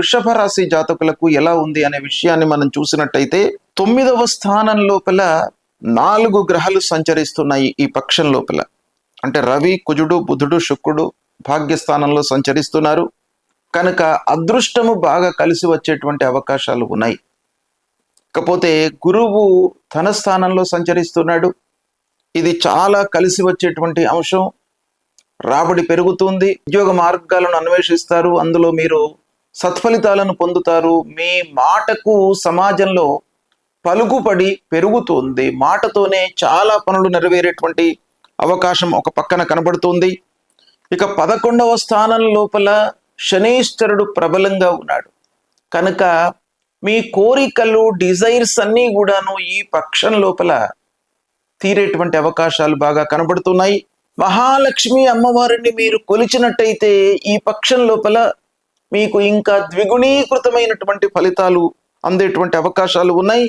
వృషభ రాశి జాతకులకు ఎలా ఉంది అనే విషయాన్ని మనం చూసినట్టయితే 9వ స్థానం లోపల 4 గ్రహాలు సంచరిస్తున్నాయి ఈ పక్షం లోపల. అంటే రవి, కుజుడు, బుధుడు, శుక్రుడు భాగ్యస్థానంలో సంచరిస్తున్నారు కనుక అదృష్టము బాగా కలిసి వచ్చేటువంటి అవకాశాలు ఉన్నాయి. కాకపోతే గురువు ధన స్థానంలో సంచరిస్తున్నాడు. ఇది చాలా కలిసి వచ్చేటువంటి అంశం. రాబడి పెరుగుతుంది, ఉద్యోగ మార్గాలను అన్వేషిస్తారు, అందులో మీరు సత్ఫలితాలను పొందుతారు. మీ మాటకు సమాజంలో పలుకుబడి పెరుగుతుంది. మాటతోనే చాలా పనులు నెరవేరేటువంటి అవకాశం ఒక పక్కన కనబడుతుంది. ఇక 11వ స్థానం లోపల శనీశ్వరుడు ప్రబలంగా ఉన్నాడు కనుక మీ కోరికలు, డిజైర్స్ అన్నీ కూడాను ఈ పక్షం లోపల తీరేటువంటి అవకాశాలు బాగా కనబడుతున్నాయి. మహాలక్ష్మి అమ్మవారిని మీరు కొలిచినట్టయితే ఈ పక్షం లోపల మీకు ఇంకా ద్విగుణీకృతమైనటువంటి ఫలితాలు అందేటువంటి అవకాశాలు ఉన్నాయి.